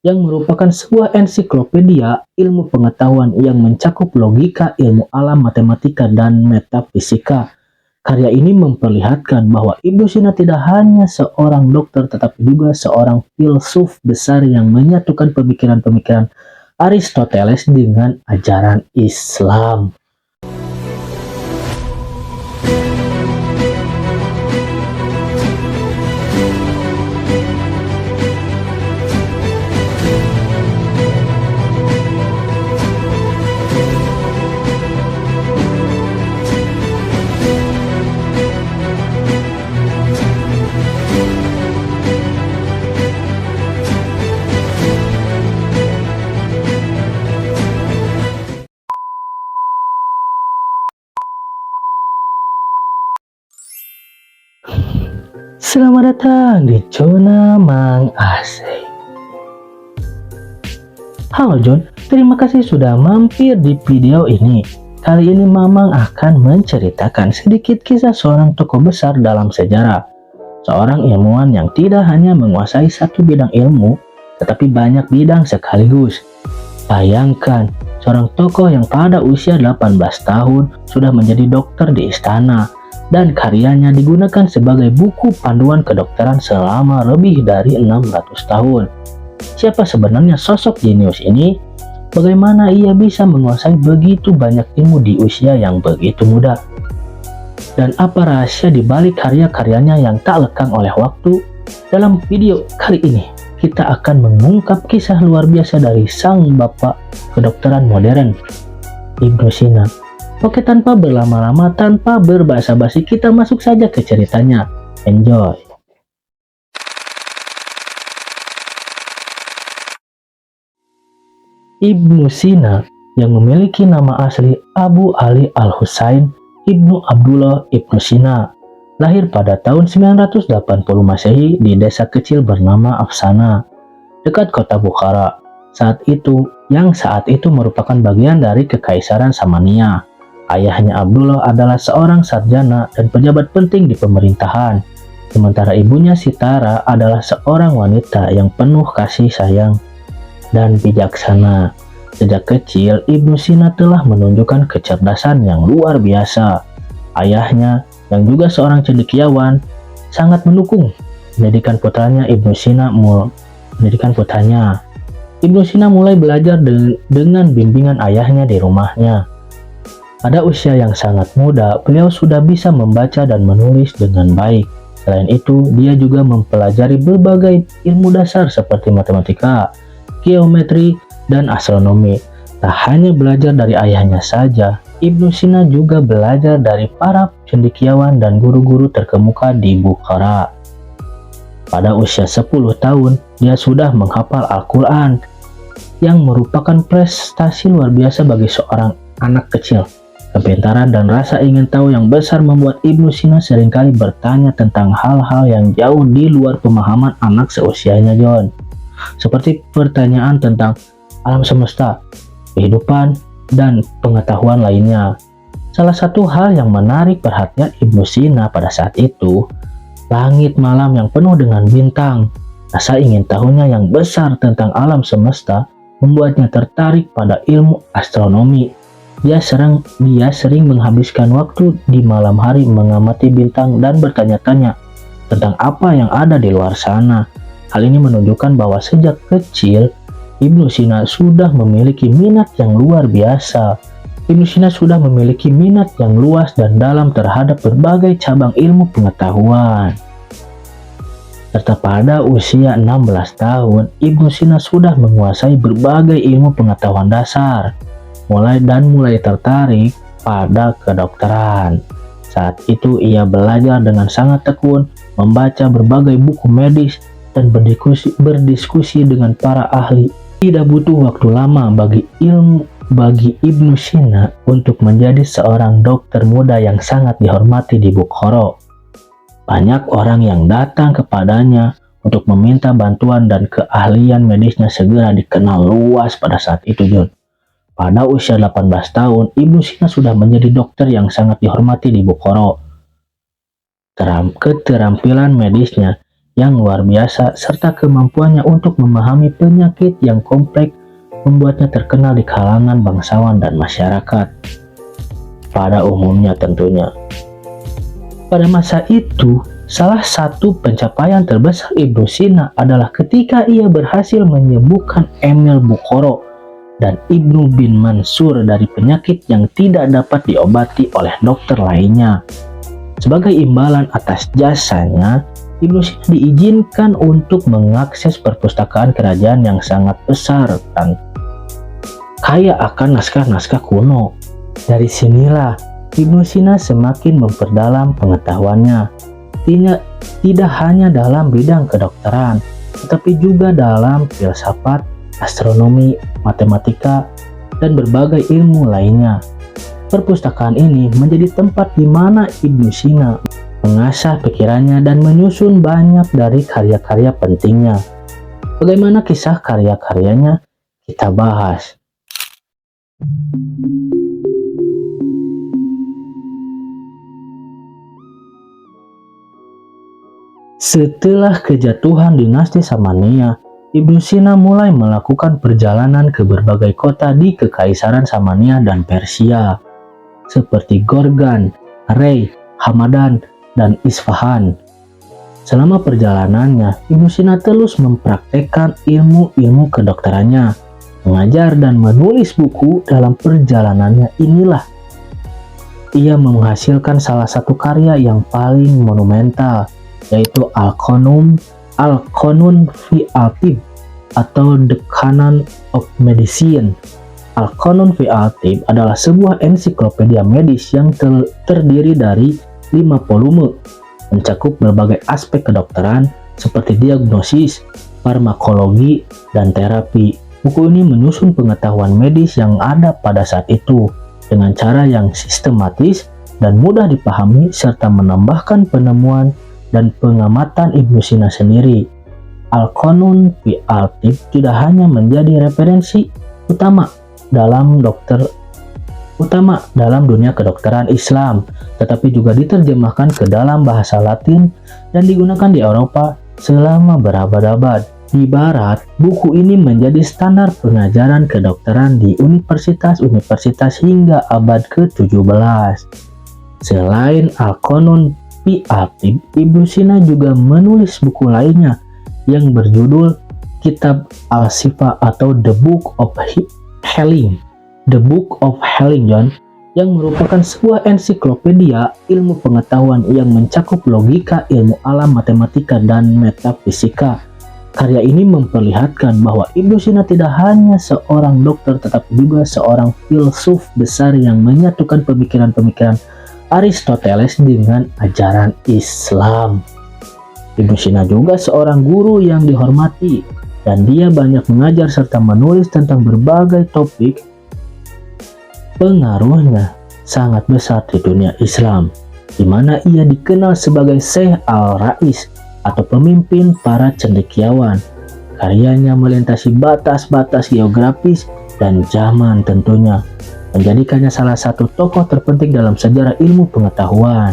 yang merupakan sebuah ensiklopedia ilmu pengetahuan yang mencakup logika, ilmu alam, matematika, dan metafisika. Karya ini memperlihatkan bahwa Ibnu Sina tidak hanya seorang dokter tetapi juga seorang filsuf besar yang menyatukan pemikiran-pemikiran Aristoteles dengan ajaran Islam. Selamat datang di Zona Mang Asik. Halo John, terima kasih sudah mampir di video ini. Kali ini Mamang akan menceritakan sedikit kisah seorang tokoh besar dalam sejarah. Seorang ilmuwan yang tidak hanya menguasai satu bidang ilmu, tetapi banyak bidang sekaligus. Bayangkan, seorang tokoh yang pada usia 18 tahun sudah menjadi dokter di istana, dan karyanya digunakan sebagai buku panduan kedokteran selama lebih dari 600 tahun. Siapa sebenarnya sosok jenius ini? Bagaimana ia bisa menguasai begitu banyak ilmu di usia yang begitu muda? Dan apa rahasia di balik karya-karyanya yang tak lekang oleh waktu? Dalam video kali ini, kita akan mengungkap kisah luar biasa dari sang bapak kedokteran modern, Ibnu Sina. Oke, tanpa berlama-lama, tanpa berbasa-basi, kita masuk saja ke ceritanya. Enjoy! Ibnu Sina yang memiliki nama asli Abu Ali Al-Husain Ibnu Abdullah Ibnu Sina lahir pada tahun 980 Masehi di desa kecil bernama Afsana, dekat kota Bukhara. Saat itu merupakan bagian dari Kekaisaran Samania. Ayahnya Abdullah adalah seorang sarjana dan pejabat penting di pemerintahan, sementara ibunya Sitara adalah seorang wanita yang penuh kasih sayang dan bijaksana. Sejak kecil, Ibnu Sina telah menunjukkan kecerdasan yang luar biasa. Ayahnya, yang juga seorang cendekiawan, sangat mendukung pendidikan putranya. Ibnu Sina mulai belajar dengan bimbingan ayahnya di rumahnya. Pada usia yang sangat muda, beliau sudah bisa membaca dan menulis dengan baik. Selain itu, dia juga mempelajari berbagai ilmu dasar seperti matematika, geometri, dan astronomi. Tak hanya belajar dari ayahnya saja, Ibnu Sina juga belajar dari para cendekiawan dan guru-guru terkemuka di Bukhara. Pada usia 10 tahun, dia sudah menghafal Al-Quran, yang merupakan prestasi luar biasa bagi seorang anak kecil. Kepintaran dan rasa ingin tahu yang besar membuat Ibnu Sina seringkali bertanya tentang hal-hal yang jauh di luar pemahaman anak seusianya, John. Seperti pertanyaan tentang alam semesta, kehidupan, dan pengetahuan lainnya. Salah satu hal yang menarik perhatian Ibnu Sina pada saat itu, langit malam yang penuh dengan bintang. Rasa ingin tahunya yang besar tentang alam semesta membuatnya tertarik pada ilmu astronomi. Dia sering menghabiskan waktu di malam hari mengamati bintang dan bertanya-tanya tentang apa yang ada di luar sana. Hal ini menunjukkan bahwa sejak kecil, Ibnu Sina sudah memiliki minat yang luar biasa. Ibnu Sina sudah memiliki minat yang luas dan dalam terhadap berbagai cabang ilmu pengetahuan. Serta pada usia 16 tahun, Ibnu Sina sudah menguasai berbagai ilmu pengetahuan dasar. Mulai tertarik pada kedokteran. Saat itu ia belajar dengan sangat tekun, membaca berbagai buku medis, dan berdiskusi dengan para ahli. Tidak butuh waktu lama bagi Ibnu Sina untuk menjadi seorang dokter muda yang sangat dihormati di Bukhara. Banyak orang yang datang kepadanya untuk meminta bantuan dan keahlian medisnya segera dikenal luas pada saat itu, John. Pada usia 18 tahun, Ibnu Sina sudah menjadi dokter yang sangat dihormati di Bukhara. Keterampilan medisnya yang luar biasa serta kemampuannya untuk memahami penyakit yang kompleks membuatnya terkenal di kalangan bangsawan dan masyarakat pada umumnya tentunya. Pada masa itu, salah satu pencapaian terbesar Ibnu Sina adalah ketika ia berhasil menyembuhkan Emil Bukhara dan Ibnu bin Mansur dari penyakit yang tidak dapat diobati oleh dokter lainnya. Sebagai imbalan atas jasanya, Ibnu Sina diizinkan untuk mengakses perpustakaan kerajaan yang sangat besar dan kaya akan naskah-naskah kuno. Dari sinilah Ibnu Sina semakin memperdalam pengetahuannya, tidak hanya dalam bidang kedokteran, tetapi juga dalam filsafat, astronomi, matematika, dan berbagai ilmu lainnya. Perpustakaan ini menjadi tempat di mana Ibnu Sina mengasah pikirannya dan menyusun banyak dari karya-karya pentingnya. Bagaimana kisah karya-karyanya? Kita bahas. Setelah kejatuhan dinasti Samaniyah, Ibnu Sina mulai melakukan perjalanan ke berbagai kota di Kekaisaran Samaniyah dan Persia, seperti Gorgan, Rey, Hamadan, dan Isfahan. Selama perjalanannya, Ibnu Sina terus mempraktekkan ilmu-ilmu kedokterannya, mengajar dan menulis buku. Dalam perjalanannya inilah ia menghasilkan salah satu karya yang paling monumental, yaitu Al-Qanun fi al-Tibb atau The Canon of Medicine. Al-Qanun fi al-Tibb adalah sebuah ensiklopedia medis yang terdiri dari 5 volume, mencakup berbagai aspek kedokteran seperti diagnosis, farmakologi, dan terapi. Buku ini menyusun pengetahuan medis yang ada pada saat itu dengan cara yang sistematis dan mudah dipahami serta menambahkan penemuan dan pengamatan Ibnu Sina sendiri. Al-Qanun fi al-Tibb tidak hanya menjadi referensi utama dalam dunia kedokteran Islam, tetapi juga diterjemahkan ke dalam bahasa Latin dan digunakan di Eropa selama berabad-abad. Di Barat, buku ini menjadi standar pengajaran kedokteran di universitas-universitas hingga abad ke-17. Selain Al-Qanun fi al-Tibb, Ibnu Sina juga menulis buku lainnya yang berjudul Kitab Al-Shifa atau The Book of Healing. The Book of Healing, John, yang merupakan sebuah ensiklopedia ilmu pengetahuan yang mencakup logika, ilmu alam, matematika, dan metafisika. Karya ini memperlihatkan bahwa Ibnu Sina tidak hanya seorang dokter tetapi juga seorang filsuf besar yang menyatukan pemikiran-pemikiran Aristoteles dengan ajaran Islam. Ibnu Sina juga seorang guru yang dihormati dan dia banyak mengajar serta menulis tentang berbagai topik. Pengaruhnya sangat besar di dunia Islam, di mana ia dikenal sebagai Syekh Al-Rais atau pemimpin para cendekiawan. Karyanya melintasi batas-batas geografis dan zaman tentunya, menjadikannya salah satu tokoh terpenting dalam sejarah ilmu pengetahuan.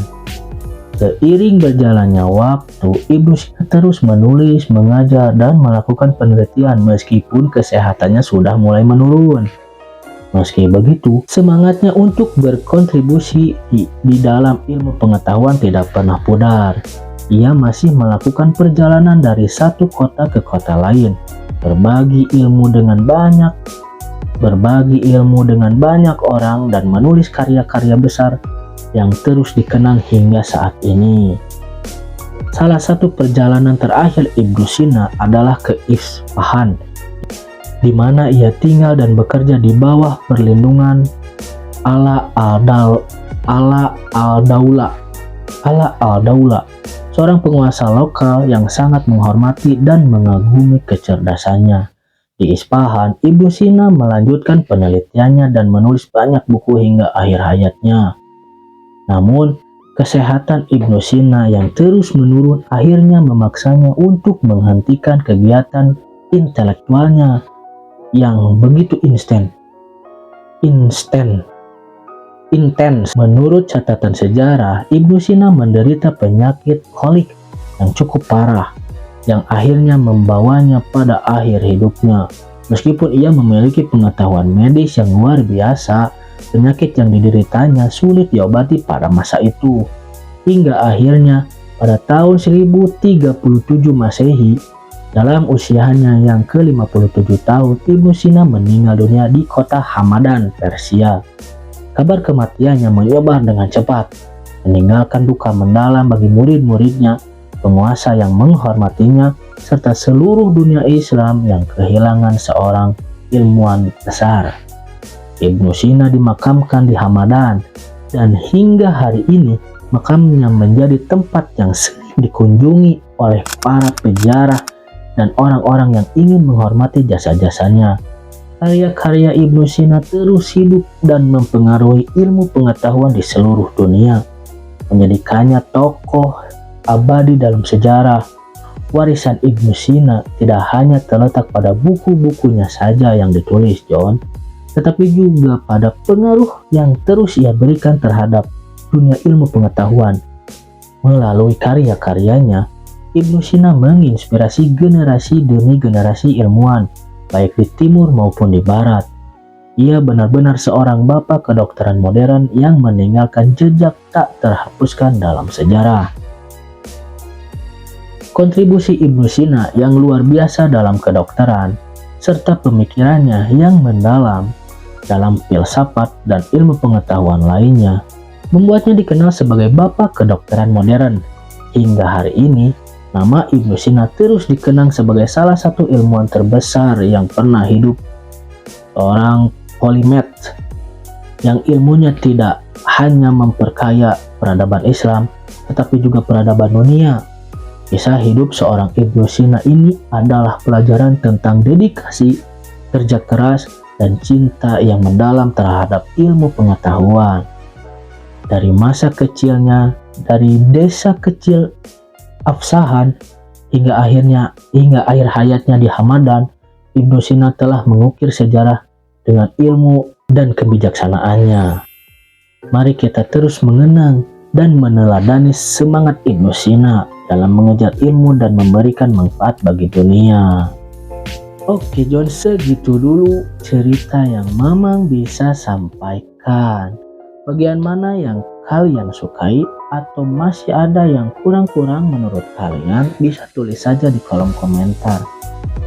Seiring berjalannya waktu, Ibnu Sina terus menulis, mengajar, dan melakukan penelitian meskipun kesehatannya sudah mulai menurun. Meski begitu, semangatnya untuk berkontribusi di dalam ilmu pengetahuan tidak pernah pudar. Ia masih melakukan perjalanan dari satu kota ke kota lain, berbagi ilmu dengan banyak orang dan menulis karya-karya besar yang terus dikenang hingga saat ini. Salah satu perjalanan terakhir Ibnu Sina adalah ke Isfahan, di mana ia tinggal dan bekerja di bawah perlindungan Ala al-Daula, seorang penguasa lokal yang sangat menghormati dan mengagumi kecerdasannya. Di Isfahan, Ibnu Sina melanjutkan penelitiannya dan menulis banyak buku hingga akhir hayatnya. Namun, kesehatan Ibnu Sina yang terus menurun akhirnya memaksanya untuk menghentikan kegiatan intelektualnya yang begitu intens. Menurut catatan sejarah, Ibnu Sina menderita penyakit kolik yang cukup parah. yang akhirnya membawanya pada akhir hidupnya. Meskipun ia memiliki pengetahuan medis yang luar biasa, penyakit yang dideritanya sulit diobati pada masa itu. Hingga akhirnya pada tahun 1037 Masehi, dalam usianya yang ke-57 tahun, Ibnu Sina meninggal dunia di kota Hamadan, Persia. Kabar kematiannya menyebar dengan cepat, meninggalkan duka mendalam bagi murid-muridnya, penguasa yang menghormatinya, serta seluruh dunia Islam yang kehilangan seorang ilmuwan besar. Ibnu Sina dimakamkan di Hamadan, dan hingga hari ini makamnya menjadi tempat yang sering dikunjungi oleh para peziarah dan orang-orang yang ingin menghormati jasa-jasanya. Karya-karya Ibnu Sina terus hidup dan mempengaruhi ilmu pengetahuan di seluruh dunia, menjadikannya tokoh abadi dalam sejarah. Warisan Ibnu Sina tidak hanya terletak pada buku-bukunya saja yang ditulis John, tetapi juga pada pengaruh yang terus ia berikan terhadap dunia ilmu pengetahuan. Melalui karya-karyanya, Ibnu Sina menginspirasi generasi demi generasi ilmuwan, baik di timur maupun di barat. Ia benar-benar seorang bapak kedokteran modern yang meninggalkan jejak tak terhapuskan dalam sejarah. Kontribusi Ibnu Sina yang luar biasa dalam kedokteran, serta pemikirannya yang mendalam dalam filsafat dan ilmu pengetahuan lainnya, membuatnya dikenal sebagai bapak kedokteran modern. Hingga hari ini, nama Ibnu Sina terus dikenang sebagai salah satu ilmuwan terbesar yang pernah hidup. Seorang polimath yang ilmunya tidak hanya memperkaya peradaban Islam, tetapi juga peradaban dunia. Kisah hidup seorang Ibnu Sina ini adalah pelajaran tentang dedikasi, kerja keras, dan cinta yang mendalam terhadap ilmu pengetahuan. Dari masa kecilnya, dari desa kecil Afsahan, hingga akhir hayatnya di Hamadan, Ibnu Sina telah mengukir sejarah dengan ilmu dan kebijaksanaannya. Mari kita terus mengenang dan meneladani semangat Ibnu Sina dalam mengejar ilmu dan memberikan manfaat bagi dunia. Oke John, segitu dulu cerita yang Mamang bisa sampaikan. Bagian mana yang kalian sukai atau masih ada yang kurang-kurang menurut kalian, bisa tulis saja di kolom komentar.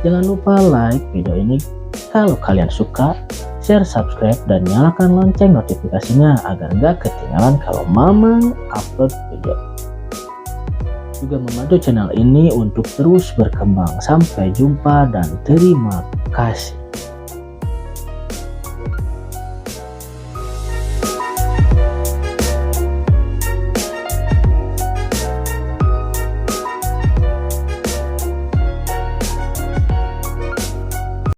Jangan lupa like video ini kalau kalian suka, share, subscribe, dan nyalakan lonceng notifikasinya agar gak ketinggalan kalau Mamang upload video. Juga membantu channel ini untuk terus berkembang. Sampai jumpa dan terima kasih.